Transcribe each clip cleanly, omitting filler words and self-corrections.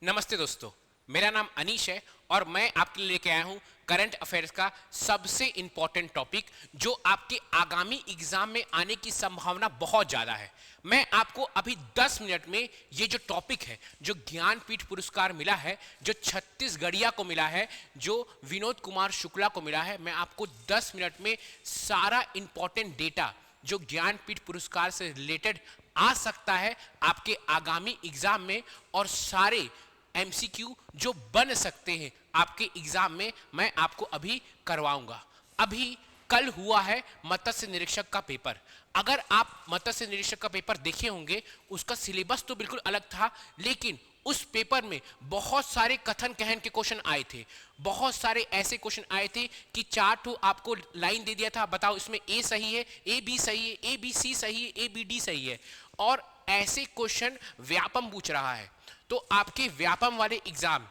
नमस्ते दोस्तों, मेरा नाम अनीश है और मैं आपके लिए लेके आया हूँ करंट अफेयर्स का सबसे इंपॉर्टेंट टॉपिक जो आपके आगामी एग्जाम में आने की संभावना बहुत ज़्यादा है। मैं आपको अभी 10 मिनट में ये जो टॉपिक है, जो ज्ञानपीठ पुरस्कार मिला है, जो छत्तीसगढ़िया को मिला है, जो विनोद कुमार शुक्ला को मिला है, मैं आपको 10 मिनट में सारा इंपॉर्टेंट डेटा जो ज्ञानपीठ पुरस्कार से रिलेटेड आ सकता है आपके आगामी एग्जाम में और सारे एमसीक्यू जो बन सकते हैं आपके एग्जाम में, मैं आपको अभी करवाऊंगा। अभी कल हुआ है मत्स्य निरीक्षक का पेपर। अगर आप मत्स्य निरीक्षक का पेपर देखे होंगे, उसका सिलेबस तो बिल्कुल अलग था, लेकिन उस पेपर में बहुत सारे कथन कहन के क्वेश्चन आए थे। बहुत सारे ऐसे क्वेश्चन आए थे कि 4 ठो आपको लाइन दे दिया था, बताओ इसमें ए सही है, ए बी सही है, ए बी सी सही है, ए बी डी सही है। और ऐसे क्वेश्चन व्यापम पूछ रहा है। तो आपके व्यापम वाले एग्जाम,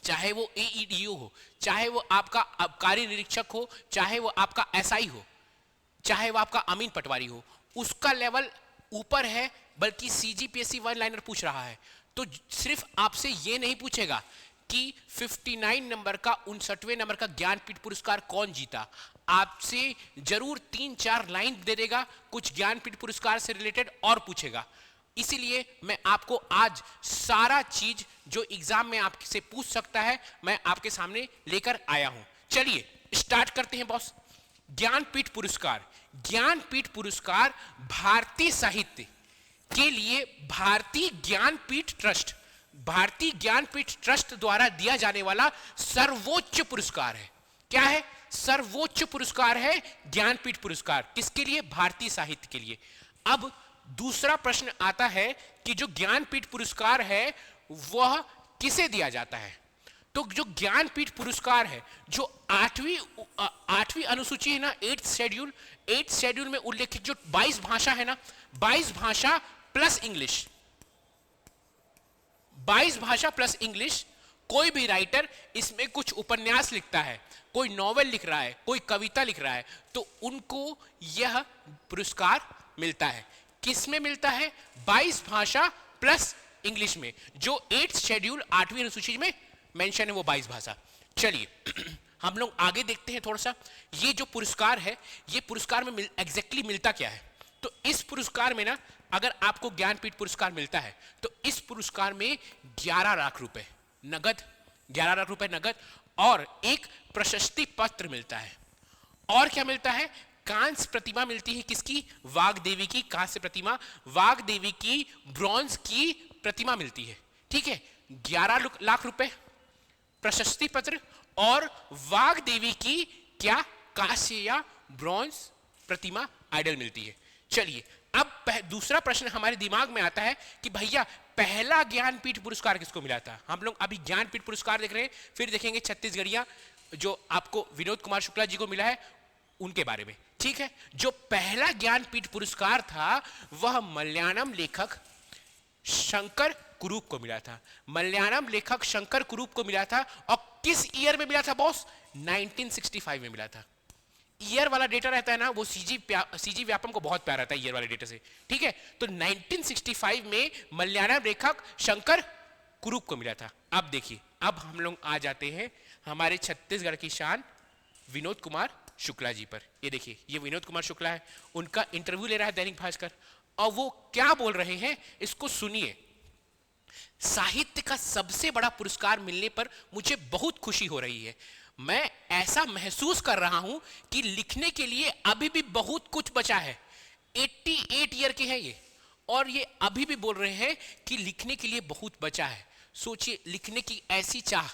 चाहे वो एईडीओ हो, चाहे वो आपका आबकारी निरीक्षक हो, चाहे वो आपका एसआई हो, चाहे वो आपका अमीन पटवारी हो, उसका लेवल ऊपर है, बल्कि सीजीपीएससी वन लाइनर पूछ रहा है। तो सिर्फ आपसे ये नहीं पूछेगा कि 59 नंबर का 59वें नंबर का ज्ञानपीठ पुरस्कार कौन जीता, आपसे जरूर 3-4 लाइन दे देगा कुछ ज्ञानपीठ पुरस्कार से रिलेटेड और पूछेगा। इसीलिए मैं आपको आज सारा चीज जो एग्जाम में आपसे पूछ सकता है, मैं आपके सामने लेकर आया हूं। चलिए स्टार्ट करते हैं बॉस। ज्ञानपीठ पुरस्कार, ज्ञानपीठ पुरस्कार भारतीय साहित्य के लिए भारतीय ज्ञानपीठ ट्रस्ट, भारतीय ज्ञानपीठ ट्रस्ट द्वारा दिया जाने वाला सर्वोच्च पुरस्कार है। क्या है? सर्वोच्च पुरस्कार है ज्ञानपीठ पुरस्कार। किसके लिए? भारतीय साहित्य के लिए। अब दूसरा प्रश्न आता है कि जो ज्ञानपीठ पुरस्कार है वह किसे दिया जाता है। तो जो ज्ञानपीठ पुरस्कार है, जो आठवीं अनुसूची है ना, 8th शेड्यूल में उल्लेखित जो 22 भाषा है ना, 22 भाषा प्लस इंग्लिश, 22 भाषा प्लस इंग्लिश, कोई भी राइटर इसमें कुछ उपन्यास लिखता है, कोई नॉवेल लिख रहा है, कोई कविता लिख रहा है, तो उनको यह पुरस्कार मिलता है। किस में मिलता है? 22 भाषा प्लस इंग्लिश में। जो 8th शेड्यूल 8वीं अनुसूची में मेंशन है वो 22 भाषा। चलिए हम लोग आगे देखते हैं थोड़ा सा। ये जो पुरस्कार है, ये पुरस्कार में एग्जैक्टली मिलता क्या है। तो इस पुरस्कार में ना, अगर आपको ज्ञानपीठ पुरस्कार मिलता है तो इस पुरस्कार में 11 लाख रुपए नगद, 11 लाख रुपए नगद और एक प्रशस्ति पत्र मिलता है। और क्या मिलता है? कांस्य प्रतिमा मिलती है। किसकी? वाग्देवी की कांस्य प्रतिमा, वाग्देवी की ब्रॉन्ज की प्रतिमा मिलती है। ठीक है, 11 लाख रुपए, प्रशस्ति पत्र और वाग्देवी की क्या कांस्य या ब्रॉन्ज प्रतिमा आइडल मिलती है। चलिए अब दूसरा प्रश्न हमारे दिमाग में आता है कि भैया पहला ज्ञानपीठ पुरस्कार किसको मिला था। हम लोग अभी ज्ञानपीठ पुरस्कार देख रहे हैं, फिर देखेंगे छत्तीसगढ़िया जो आपको विनोद कुमार शुक्ला जी को मिला है उनके बारे में। ठीक है, जो पहला ज्ञानपीठ पुरस्कार था वह मलयालम लेखक शंकर कुरूप को मिला था। मलयालम लेखक शंकर कुरूप को मिला था। और किस ईयर में मिला था बॉस? 1965 में मिला था। ईयर वाला डेटा रहता है ना, वो सीजी व्यापम को बहुत प्यार रहता है ईयर वाले डेटा से। ठीक है, तो 1965 में मलयालम लेखक शंकर कुरूप को मिला था। अब देखिए, अब हम लोग आ जाते हैं हमारे छत्तीसगढ़ की शान विनोद कुमार शुक्ला जी पर। ये देखिए, ये विनोद कुमार शुक्ला है, उनका इंटरव्यू ले रहा है दैनिक भास्कर, और वो क्या बोल रहे हैं इसको सुनिए। साहित्य का सबसे बड़ा पुरस्कार मिलने पर मुझे बहुत खुशी हो रही है। मैं ऐसा महसूस कर रहा हूं कि लिखने के लिए अभी भी बहुत कुछ बचा है। 88 ईयर के हैं ये, और ये अभी भी बोल रहे हैं कि लिखने के लिए बहुत बचा है। सोचिए, लिखने की ऐसी चाह,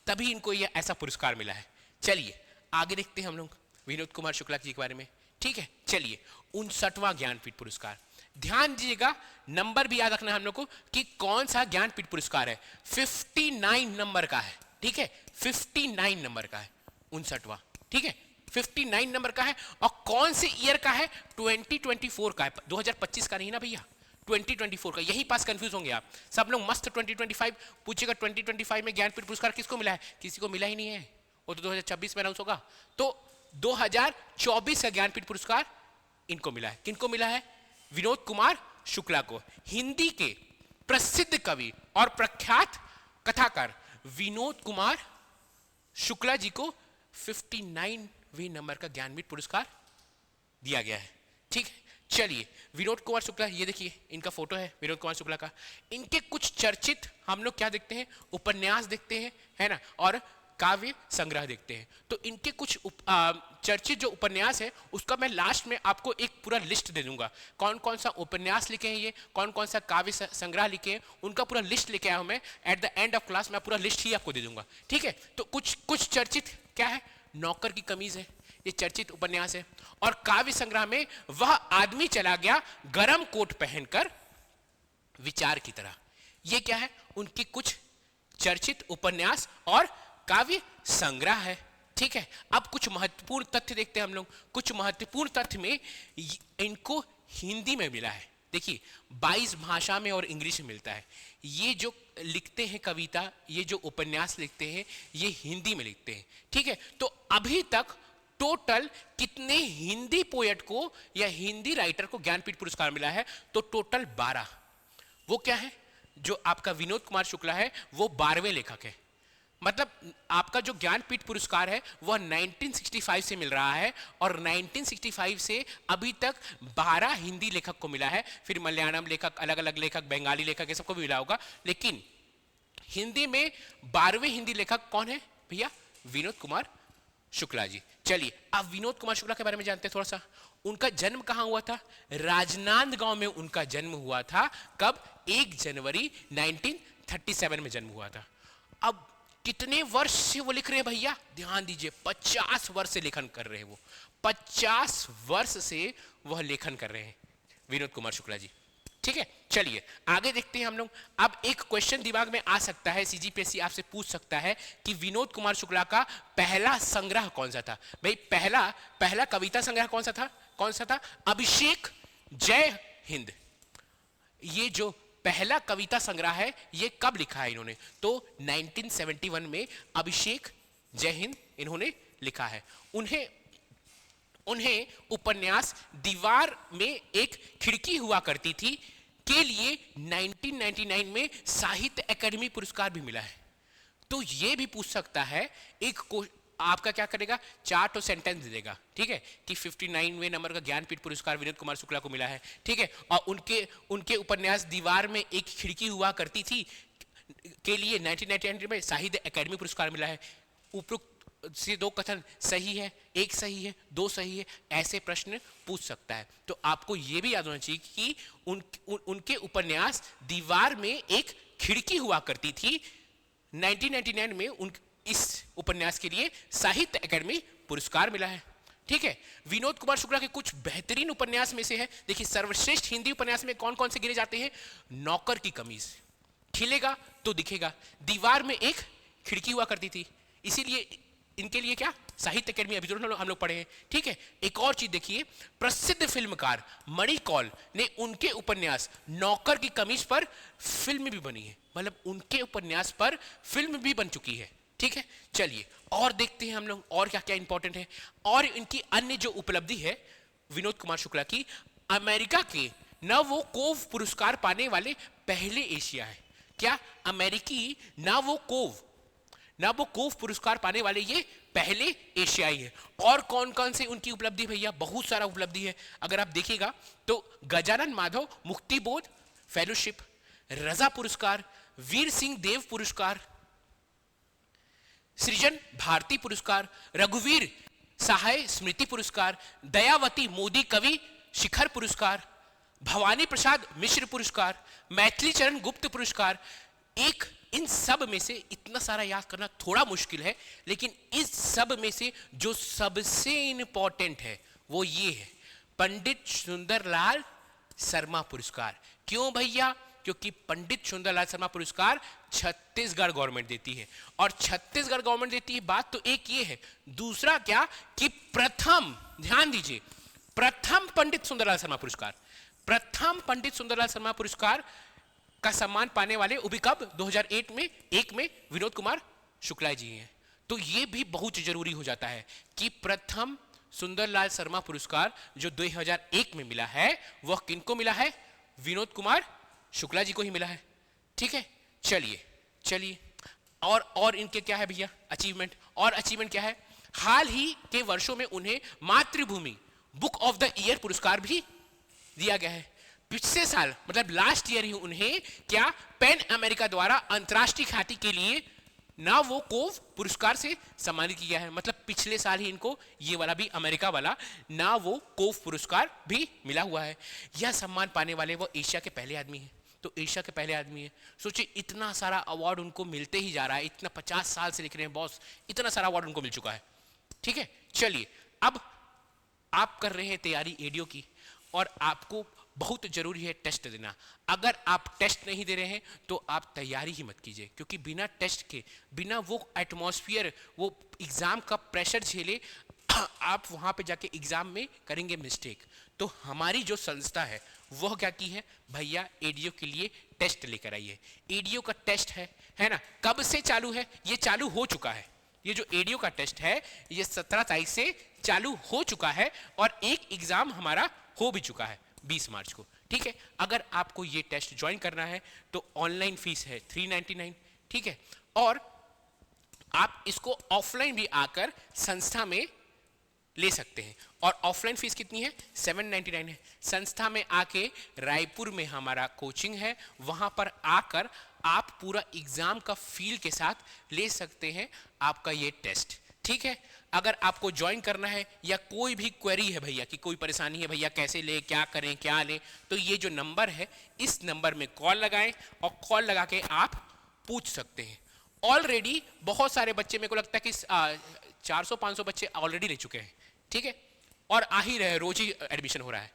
तभी इनको ये ऐसा पुरस्कार मिला है। चलिए आगे देखते हैं हम लोग विनोद कुमार शुक्ला जी के बारे में। ठीक है, चलिए 59वां ज्ञानपीठ पुरस्कार। ध्यान दीजिएगा, नंबर भी याद रखना है हम लोग को कि कौन सा ज्ञानपीठ पुरस्कार है। 59 नंबर का है। ठीक है, 59 नंबर का है 59वां। ठीक है, 59 नंबर का है। और कौन से ईयर का है? 2024 का है, 2025 का नहीं ना भैया, 2024 का। यही पास कंफ्यूज होंगे आप सब लोग। मस्त 2025 पूछेगा, 2025 में ज्ञानपीठ पुरस्कार किसको मिला है? किसी को मिला ही नहीं है, वो तो 2026 में अनाउंस होगा। तो 2024 का ज्ञानपीठ पुरस्कार इनको मिला है। किनको मिला है? विनोद कुमार शुक्ला को। हिंदी के प्रसिद्ध कवि और प्रख्यात कथाकार विनोद कुमार शुक्ला जी को 59वें नंबर का ज्ञानपीठ पुरस्कार दिया गया है। ठीक है, चलिए विनोद कुमार शुक्ला, ये देखिए इनका फोटो है विनोद कुमार शुक्ला का। इनके कुछ चर्चित हम लोग क्या देखते हैं, उपन्यास देखते हैं, है ना, और काव्य संग्रह देखते हैं। तो इनके कुछ चर्चित जो उपन्यास है उसका मैं लास्ट में आपको एक पूरा लिस्ट दे दूंगा, कौन कौन सा उपन्यास लिखे हैं ये, कौन कौन सा काव्य संग्रह लिखे हैं, उनका पूरा लिस्ट लेके आया हूं मैं। At the end of class मैं पूरा लिस्ट ही आपको दे दूंगा। ठीक है, तो कुछ चर्चित क्या है, नौकर की कमीज है, ये चर्चित उपन्यास है। और काव्य संग्रह में वह आदमी चला गया गरम कोट पहनकर विचार की तरह, ये क्या है, उनकी कुछ चर्चित उपन्यास और काव्य संग्रह है। ठीक है, अब कुछ महत्वपूर्ण तथ्य देखते हैं हम लोग। कुछ महत्वपूर्ण तथ्य में इनको हिंदी में मिला है, देखिए 22 भाषा में और इंग्लिश में मिलता है। ये जो लिखते हैं कविता, ये जो उपन्यास लिखते हैं, ये हिंदी में लिखते हैं। ठीक है, तो अभी तक टोटल कितने हिंदी पोएट को या हिंदी राइटर को ज्ञानपीठ पुरस्कार मिला है, तो टोटल 12। वो क्या है, जो आपका विनोद कुमार शुक्ला है वो 12वें लेखक है। मतलब आपका जो ज्ञानपीठ पुरस्कार है वह 1965 से मिल रहा है, और 1965 से अभी तक 12 हिंदी लेखक को मिला है। फिर मलयालम लेखक, अलग अलग लेखक, बंगाली लेखक, ये सबको भी मिला होगा, लेकिन हिंदी में 12वें हिंदी लेखक कौन है भैया, विनोद कुमार शुक्ला जी। चलिए अब विनोद कुमार शुक्ला के बारे में जानते हैं थोड़ा सा। उनका जन्म कहां हुआ था, राजनांदगांव में उनका जन्म हुआ था। कब, 1 जनवरी 1937 में जन्म हुआ था। अब कितने वर्ष से वो लिख रहे हैं भैया, ध्यान दीजिए, 50 वर्ष से लेखन कर रहे हैं वो, 50 वर्ष से वह लेखन कर रहे हैं विनोद कुमार शुक्ला जी। ठीक है, चलिए आगे देखते हैं हम लोग। अब एक क्वेश्चन दिमाग में आ सकता है, सीजीपीएससी आपसे पूछ सकता है कि विनोद कुमार शुक्ला का पहला संग्रह कौन सा था। भाई पहला कविता संग्रह कौन सा था, अभिषेक जय हिंद। ये जो पहला कविता संग्रह है ये कब लिखा है इन्होंने, तो 1971 में अभिषेक जय हिंद इन्होंने लिखा है। उन्हें उपन्यास दीवार में एक खिड़की हुआ करती थी के लिए 1999 में साहित्य अकादमी पुरस्कार भी मिला है। तो ये भी पूछ सकता है, आपका क्या करेगा, 4 तो सेंटेंस दे देगा, ठीक है, कि 59वें नंबर का ज्ञानपीठ पुरस्कार विनोद कुमार शुक्ला को मिला है। ठीक है, और उनके उपन्यास दीवार में एक खिड़की हुआ करती थी के लिए 1999 में साहित्य अकादमी पुरस्कार मिला है। उपरोक्त से 2 कथन सही है, 1 सही है, 2 सही है, ऐसे प्रश्न पूछ सकता है। तो आपको यह भी याद होना चाहिए कि उनके उपन्यास दीवार में एक खिड़की हुआ करती थी। 1999 में इस उपन्यास के लिए साहित्य अकादमी पुरस्कार मिला है। ठीक है, विनोद कुमार शुक्ला के कुछ बेहतरीन उपन्यास में से है, देखिए सर्वश्रेष्ठ हिंदी उपन्यास में कौन कौन से गिने जाते हैं, नौकर की कमीज, खिलेगा तो दिखेगा, दीवार में एक खिड़की हुआ करती थी, इसीलिए इनके लिए क्या साहित्य अकादमी अभी हम लोग पढ़े हैं। ठीक है, एक और चीज देखिए, प्रसिद्ध फिल्मकार मणि कौल ने उनके उपन्यास नौकर की कमीज पर फिल्म भी बनी है, मतलब उनके उपन्यास पर फिल्म भी बन चुकी है। ठीक है, चलिए और देखते हैं हम लोग और क्या क्या इंपॉर्टेंट है। और इनकी अन्य जो उपलब्धि है विनोद कुमार शुक्ला की, अमेरिका के नवोकोव पुरस्कार पाने वाले पहले एशिया है। क्या, अमेरिकी नवोकोव पुरस्कार पाने वाले ये पहले एशियाई है। और कौन कौन से उनकी उपलब्धि भैया, बहुत सारा उपलब्धि है। अगर आप देखिएगा तो गजानन माधव मुक्तिबोध फेलोशिप, रजा पुरस्कार, वीर सिंह देव पुरस्कार, सृजन भारती पुरस्कार, रघुवीर सहाय स्मृति पुरस्कार, दयावती मोदी कवि शिखर पुरस्कार, भवानी प्रसाद मिश्र पुरस्कार, मैथिली चरण गुप्त पुरस्कार। इन सब में से इतना सारा याद करना थोड़ा मुश्किल है, लेकिन इस सब में से जो सबसे इंपॉर्टेंट है वो ये है, पंडित सुंदरलाल शर्मा पुरस्कार। क्यों भैया, क्योंकि पंडित सुंदरलाल शर्मा पुरस्कार छत्तीसगढ़ गवर्नमेंट देती है, और छत्तीसगढ़ गवर्नमेंट देती है बात तो एक ये है, दूसरा क्या कि प्रथम, ध्यान दीजिए, प्रथम पंडित सुंदरलाल शर्मा पुरस्कार का सम्मान पाने वाले वो भी कब, 2001 में विनोद कुमार शुक्ला जी हैं। तो ये भी बहुत जरूरी हो जाता है कि प्रथम सुंदरलाल शर्मा पुरस्कार जो 2001 में मिला है वह किनको मिला है, विनोद कुमार शुक्ला जी को ही मिला है। ठीक है, चलिए और इनके क्या है भैया अचीवमेंट, और अचीवमेंट क्या है, हाल ही के वर्षों में उन्हें मातृभूमि बुक ऑफ द ईयर पुरस्कार भी दिया गया है। पिछले साल मतलब लास्ट ईयर ही उन्हें क्या पेन अमेरिका द्वारा अंतरराष्ट्रीय ख्याति के लिए ना वो कोव पुरस्कार से सम्मानित किया है। मतलब पिछले साल ही इनको ये वाला भी अमेरिका वाला ना वो कोव पुरस्कार भी मिला हुआ है। यह सम्मान पाने वाले वो एशिया के पहले आदमी हैं। तो एशिया के पहले आदमी है, सोचिए इतना सारा अवार्ड उनको मिलते ही जा रहा है। इतना 50 साल से लिख रहे हैं बॉस, इतना सारा अवार्ड उनको मिल चुका है। ठीक है, चलिए अब आप कर रहे हैं तैयारी एडीओ की और आपको बहुत जरूरी है टेस्ट देना। अगर आप टेस्ट नहीं दे रहे हैं तो आप तैयारी ही मत कीजिए, क्योंकि बिना टेस्ट के, बिना वो एटमॉस्फेयर, वो एग्जाम का प्रेशर झेले आप वहां पे जाके एग्जाम में करेंगे मिस्टेक। तो हमारी जो संस्था है वह क्या की है भैया, एडीओ के लिए टेस्ट लेकर आई है। एडीओ का टेस्ट है ना, कब से चालू है, ये चालू हो चुका है। ये जो एडीओ का टेस्ट है ये 17 तारीख से चालू हो चुका है और एक एग्जाम हमारा हो भी चुका है 20 मार्च को। ठीक है, अगर आपको ये टेस्ट ज्वाइन करना है तो ऑनलाइन फीस है 399। ठीक है, और आप इसको ऑफलाइन भी आकर संस्था में ले सकते हैं। और ऑफलाइन फीस कितनी है, 799 है। संस्था में आके रायपुर में हमारा कोचिंग है, वहां पर आकर आप पूरा एग्जाम का फील के साथ ले सकते हैं आपका ये टेस्ट। ठीक है, अगर आपको ज्वाइन करना है या कोई भी क्वेरी है भैया कि कोई परेशानी है भैया कैसे ले, क्या करें, क्या लें, तो ये जो नंबर है इस नंबर में कॉल लगाएं और कॉल लगा के आप पूछ सकते हैं। ऑलरेडी बहुत सारे बच्चे, मेरे को लगता है कि 400-500 बच्चे ऑलरेडी ले चुके हैं। ठीक है, और आ ही रहे, रोज ही एडमिशन हो रहा है।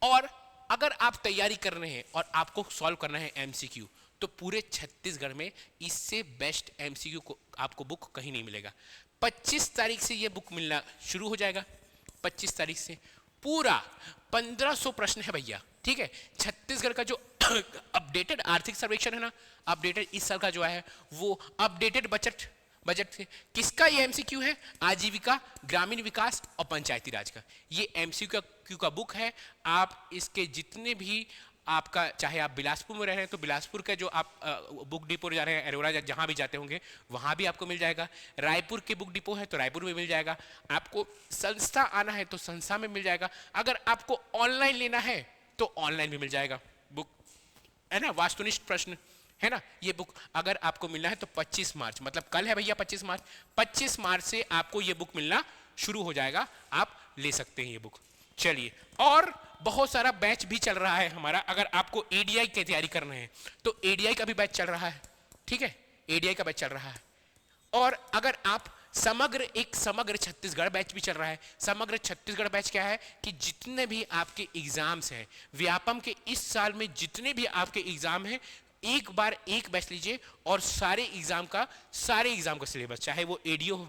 और अगर आप तैयारी कर रहे हैं और आपको सॉल्व करना है एमसीक्यू, तो पूरे छत्तीसगढ़ में इससे बेस्ट एमसीक्यू को आपको बुक कहीं नहीं मिलेगा। 25 तारीख से ये बुक मिलना शुरू हो जाएगा। 25 तारीख से पूरा 1500 प्रश्न है भैया। ठीक है, छत्तीसगढ़ का जो अपडेटेड आर्थिक सर्वेक्षण है ना, अपडेटेड इस साल का जो है वो अपडेटेड बजट से किसका ये एमसीक्यू है, आजीविका, ग्रामीण विकास और पंचायती राज का। ये एमसीक्यू का बुक है। आप इसके जितने भी आपका, चाहे आप बिलासपुर में रह रहे हैं तो बिलासपुर का जो आप बुक डिपो जा रहे हैं, अरोरा जहां भी जाते होंगे वहां भी आपको मिल जाएगा। रायपुर के बुक डिपो है तो रायपुर में मिल जाएगा। आपको संस्था आना है तो संस्था में मिल जाएगा। अगर आपको ऑनलाइन लेना है तो ऑनलाइन भी मिल जाएगा बुक, है ना। वास्तुनिष्ठ प्रश्न है ना, ये बुक अगर आपको मिलना है तो 25 मार्च, मतलब कल है भैया 25 मार्च से आपको ये बुक मिलना शुरू हो जाएगा। आप ले सकते हैं ये बुक। चलिए, और बहुत सारा बैच भी चल रहा है हमारा। अगर आपको एडीआई की तैयारी करना है तो एडीआई का भी बैच चल रहा है। ठीक है, एडीआई का बैच चल रहा है। और अगर आप समग्र छत्तीसगढ़ बैच भी चल रहा है। समग्र छत्तीसगढ़ बैच क्या है कि जितने भी आपके एग्जाम्स हैं, व्यापम के इस साल में जितने भी आपके एग्जाम हैं, एक बार एक बैच लीजिए और सारे एग्जाम का सिलेबस, चाहे वो एडीओ हो,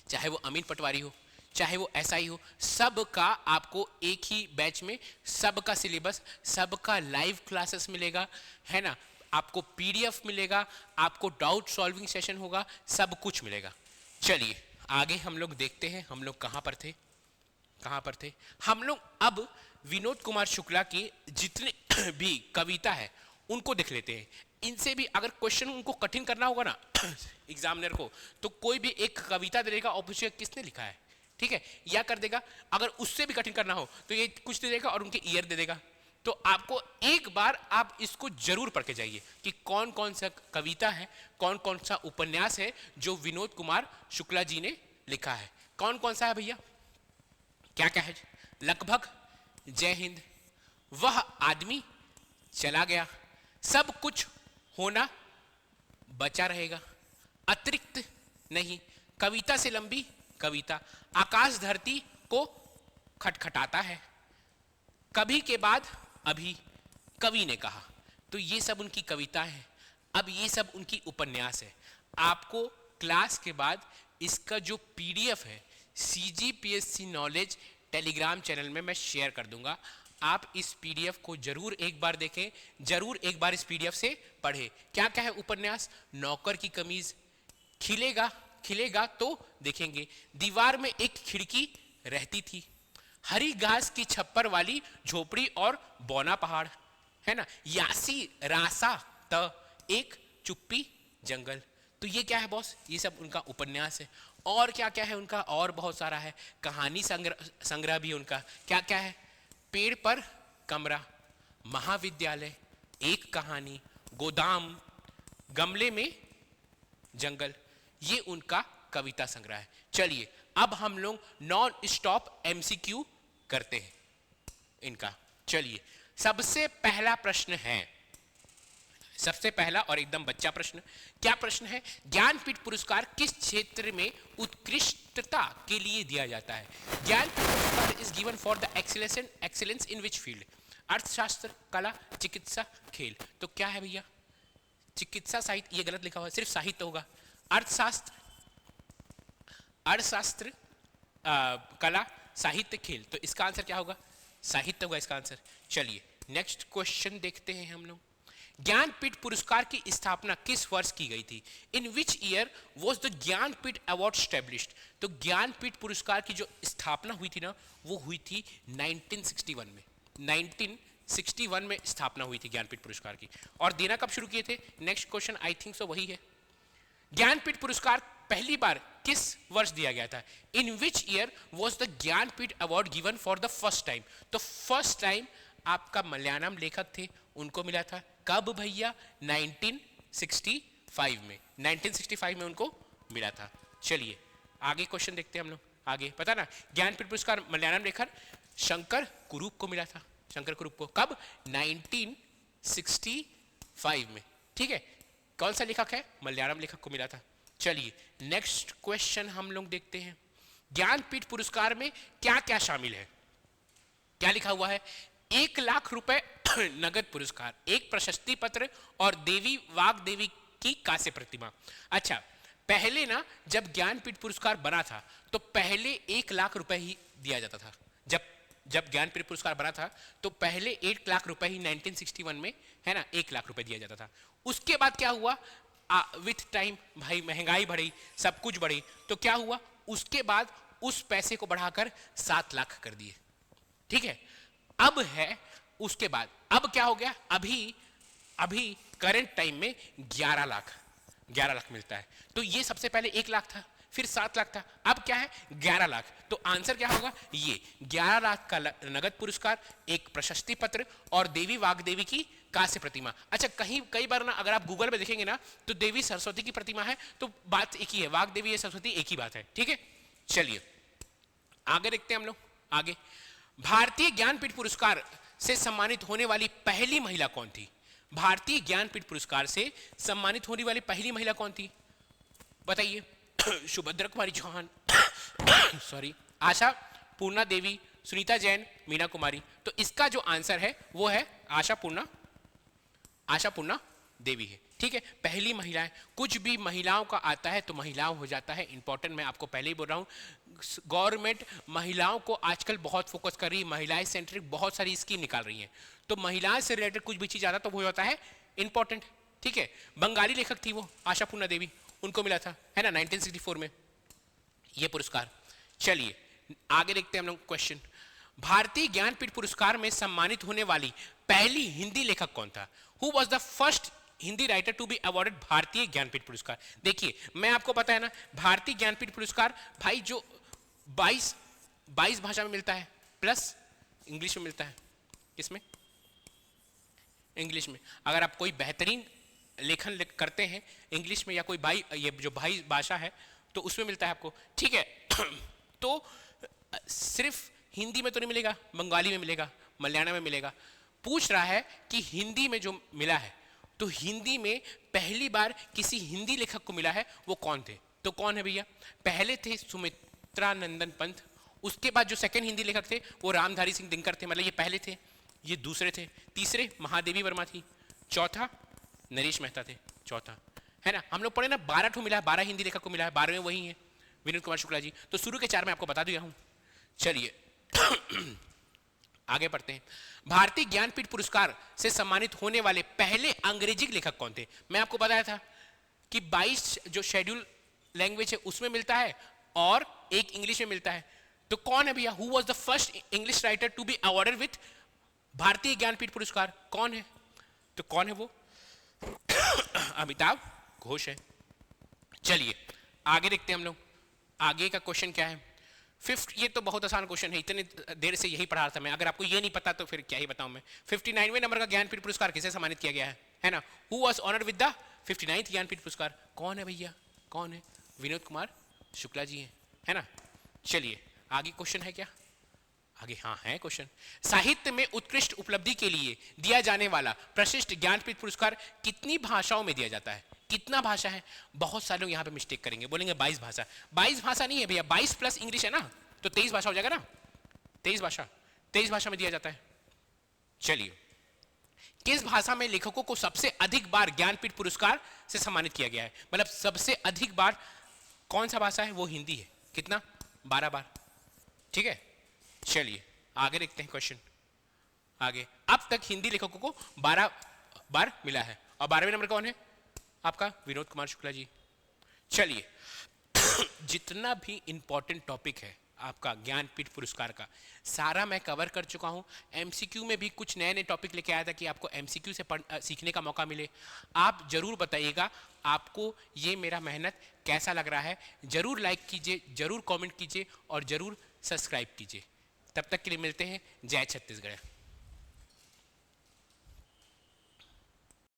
चाहे वो अमीन पटवारी हो, चाहे वो एसआई हो, सबका आपको एक ही बैच में सबका सिलेबस, सबका लाइव क्लासेस मिलेगा, है ना। आपको पीडीएफ मिलेगा, आपको डाउट सॉल्विंग सेशन होगा, सब कुछ मिलेगा। चलिए आगे हम लोग देखते हैं हम लोग कहाँ पर थे। हम लोग अब विनोद कुमार शुक्ला की जितने भी कविता है उनको देख लेते हैं। इनसे भी अगर क्वेश्चन उनको कठिन करना होगा ना एग्जामिनर को, तो कोई भी एक कविता दे देगा और पूछेगा किसने लिखा है। ठीक है, या कर देगा। अगर उससे भी कठिन करना हो तो ये कुछ दे देगा और उनके ईयर दे देगा। तो आपको एक बार आप इसको जरूर पढ़ के जाइए कि कौन कौन सा कविता है, कौन कौन सा उपन्यास है जो विनोद कुमार शुक्ला जी ने लिखा है। कौन कौन सा है भैया, क्या क्या है। लगभग, जय हिंद, वह आदमी चला गया, सब कुछ होना बचा रहेगा, अतिरिक्त नहीं, कविता से लंबी कविता, आकाश धरती को खटखटाता है, कभी के बाद अभी, कवि ने कहा। तो ये सब उनकी कविता है। अब ये सब उनकी उपन्यास है। आपको क्लास के बाद इसका जो पीडीएफ है सीजीपीएससी नॉलेज टेलीग्राम चैनल में मैं शेयर कर दूंगा। आप इस पीडीएफ को जरूर एक बार देखें, जरूर एक बार इस पीडीएफ से पढ़ें। क्या क्या है उपन्यास, नौकर की कमीज, खिलेगा तो देखेंगे, दीवार में एक खिड़की रहती थी, हरी घास की छप्पर वाली झोपड़ी और बौना पहाड़, है ना, यासी रासा त एक चुप्पी जंगल, तो ये क्या है बॉस, ये सब उनका उपन्यास है। और क्या क्या है उनका, और बहुत सारा है, कहानी संग्रह भी उनका क्या क्या है, पेड़ पर कमरा, महाविद्यालय, एक कहानी, गोदाम, गमले में जंगल, ये उनका कविता संग्रह है। चलिए अब हम लोग नॉन स्टॉप एमसीक्यू करते हैं इनका। चलिए सबसे पहला प्रश्न है, सबसे पहला और एकदम बच्चा प्रश्न। क्या प्रश्न है, ज्ञानपीठ पुरस्कार किस क्षेत्र में उत्कृष्टता के लिए दिया जाता है? ज्ञानपीठ पुरस्कार is given for the excellence in which field? अर्थशास्त्र, कला, चिकित्सा, खेल। तो क्या है भैया, चिकित्सा साहित्य, ये गलत लिखा हुआ है, सिर्फ साहित्य होगा। अर्थशास्त्र, अर्थशास्त्र, कला, साहित्य, खेल। तो इसका आंसर क्या होगा, साहित्य होगा इसका आंसर। चलिए नेक्स्ट क्वेश्चन देखते हैं हम लोग। ज्ञानपीठ पुरस्कार की स्थापना किस वर्ष की गई थी? In which year was the Jnanpith award established? तो ज्ञानपीठ पुरस्कार की जो स्थापना हुई थी ना, वो हुई थी 1961 में। 1961 में स्थापना हुई थी ज्ञानपीठ पुरस्कार की। और देना कब शुरू किए थे? Next question I think so वही है। ज्ञानपीठ पुरस्कार पहली बार किस वर्ष दिया गया था? In which year was the Jnanpith award given for the first time? तो फर्स्ट टाइम आपका मलयालम लेखक थे, उनको मिला था। कब भैया? 1965 में। 1965 में उनको मिला था। चलिए आगे क्वेश्चन देखते हैं हम लोग। आगे पता ना, ज्ञानपीठ पुरस्कार मलयालम लेखक शंकर कुरूप को मिला था। शंकर कुरूप को कब? 1965 में। ठीक है, कौन सा लेखक है? मलयालम लेखक को मिला था। चलिए नेक्स्ट क्वेश्चन हम लोग देखते हैं। ज्ञानपीठ पुरस्कार में क्या क्या शामिल है? क्या लिखा हुआ है? 1 लाख रुपए नगद पुरस्कार, एक प्रशस्ति पत्र और देवी वाग्देवी की कांस्य प्रतिमा। अच्छा, पहले ना जब ज्ञानपीठ पुरस्कार बना था तो पहले 1 लाख रुपए ही दिया जाता था। जब ज्ञानपीठ पुरस्कार बना था तो पहले 1 लाख रुपए ही 1961 में, है ना, 1 लाख रुपए दिया जाता था। उसके बाद क्या हुआ? विथ टाइम भाई महंगाई बढ़ी, सब कुछ बढ़ी, तो क्या हुआ? उसके बाद उस पैसे को बढ़ाकर 7 लाख कर दिए। ठीक है, अब है उसके बाद, अब क्या हो गया? अभी करंट टाइम में 11 लाख मिलता है। तो ये सबसे पहले 1 लाख था, फिर 7 लाख था, अब क्या है? 11 लाख। तो आंसर क्या होगा? ये 11 लाख का नगद पुरस्कार, एक प्रशस्ति पत्र और देवी वाग्देवी की कांस्य प्रतिमा। अच्छा, कई बार ना अगर आप गूगल पे देखेंगे ना तो देवी सरस्वती की प्रतिमा है, तो बात एक ही है, वाग्देवी या सरस्वती एक ही बात है। ठीक है, चलिए आगे देखते हैं हम लोग। आगे, भारतीय ज्ञानपीठ पुरस्कार से सम्मानित होने वाली पहली महिला कौन थी? भारतीय ज्ञानपीठ पुरस्कार से सम्मानित होने वाली पहली महिला कौन थी? बताइए। सुभद्रा कुमारी चौहान, सॉरी, आशा पूर्णा देवी, सुनीता जैन, मीना कुमारी। तो इसका जो आंसर है वो है आशा पूर्णा देवी है। ठीक है, पहली महिला है। कुछ भी महिलाओं का आता है तो महिलाओं हो जाता है इंपॉर्टेंट। मैं आपको पहले ही बोल रहा हूँ, गवर्नमेंट महिलाओं को आजकल बहुत फोकस कर रही है, महिलाएं सेंट्रिक बहुत सारी स्कीम निकाल रही है, तो महिलाएं से रिलेटेड कुछ भी चीज आता तो वो होता है इंपॉर्टेंट। ठीक है, बंगाली लेखक थी वो आशा पूर्णा देवी, उनको मिला था, है ना, 1964 में ये पुरस्कार। चलिए आगे देखते हैं हम लोग क्वेश्चन। भारतीय ज्ञानपीठ पुरस्कार में सम्मानित होने वाली पहली हिंदी लेखक कौन था? Who was the first Hindi writer to be awarded Bharatiya Jnanpith पुरस्कार? देखिए, मैं आपको पता है ना, भारतीय ज्ञानपीठ पुरस्कार भाई जो 22 भाषा में मिलता है, प्लस इंग्लिश में मिलता है। किसमें? इंग्लिश में। अगर आप कोई बेहतरीन लेखन करते हैं इंग्लिश में या कोई ये जो 22 भाषा है तो उसमें मिलता है आपको। ठीक है, तो सिर्फ हिंदी में तो नहीं मिलेगा, बंगाली में मिलेगा, मलयालम में मिलेगा। पूछ रहा है कि हिंदी में जो मिला है, तो हिंदी में पहली बार किसी हिंदी लेखक को मिला है, वो कौन थे? तो कौन है भैया? पहले थे सुमित्रा नंदन पंत, उसके बाद जो सेकंड हिंदी लेखक थे वो रामधारी सिंह दिनकर थे, मतलब ये पहले थे, ये दूसरे थे, तीसरे महादेवी वर्मा थी, चौथा नरेश मेहता थे, चौथा, है ना। हम लोग पढ़े ना 12 ठो मिला है, 12 हिंदी लेखक को मिला है, 12वें वही है विनोद कुमार शुक्ला जी। तो शुरू के 4 मैं आपको बता दिया हूं। चलिए आगे बढ़ते हैं। भारतीय ज्ञानपीठ पुरस्कार से सम्मानित होने वाले पहले अंग्रेजी लेखक कौन थे? मैं आपको बताया था कि 22 जो शेड्यूल लैंग्वेज है उसमें मिलता है और एक इंग्लिश में मिलता है। तो कौन है भैया? Who was the first English writer to be awarded with Bharatiya Jnanpith पुरस्कार? कौन है? तो कौन है वो? अमिताभ घोष है। चलिए आगे देखते हैं हम लोग। आगे का क्वेश्चन क्या है? फिफ्थ, ये तो बहुत आसान क्वेश्चन है, इतने देर से यही पढ़ा रहा था मैं, अगर आपको ये नहीं पता तो फिर क्या ही बताऊं मैं। 59वें नंबर का ज्ञानपीठ पुरस्कार किसे सम्मानित किया गया है ना? Who was honoured with the 59th Jnanpith पुरस्कार? कौन है भैया, कौन है? विनोद कुमार शुक्ला जी हैं, है ना? चलिए आगे क्वेश्चन है क्या? आगे हाँ है क्वेश्चन। साहित्य में उत्कृष्ट उपलब्धि के लिए दिया जाने वाला प्रशिष्ट ज्ञानपीठ पुरस्कार कितनी भाषाओं में दिया जाता है? कितना भाषा है? बहुत सारे लोग यहाँ पे मिस्टेक करेंगे, बोलेंगे 22 भाषा। 22 भाषा नहीं है भैया, 22 प्लस इंग्लिश है ना, तो 23 भाषा हो जाएगा ना। 23 भाषा में दिया जाता है। चलिए, किस भाषा में लेखकों को सबसे अधिक बार ज्ञानपीठ पुरस्कार से सम्मानित किया गया है? मतलब सबसे अधिक बार कौन सा भाषा है? वो हिंदी है। कितना? 12 बार। ठीक है, चलिए आगे देखते हैं क्वेश्चन। आगे, अब तक हिंदी लेखकों को 12 बार मिला है, और 12वें नंबर कौन है? आपका विनोद कुमार शुक्ला जी। चलिए जितना भी इंपॉर्टेंट टॉपिक है आपका ज्ञानपीठ पुरस्कार का, सारा मैं कवर कर चुका हूं। एमसीक्यू में भी कुछ नए नए टॉपिक लेके आया था कि आपको एमसीक्यू से सीखने का मौका मिले। आप जरूर बताइएगा आपको ये मेरा मेहनत कैसा लग रहा है। जरूर लाइक कीजिए, जरूर कमेंट कीजिए और जरूर सब्सक्राइब कीजिए। तब तक के लिए मिलते हैं। जय छत्तीसगढ़।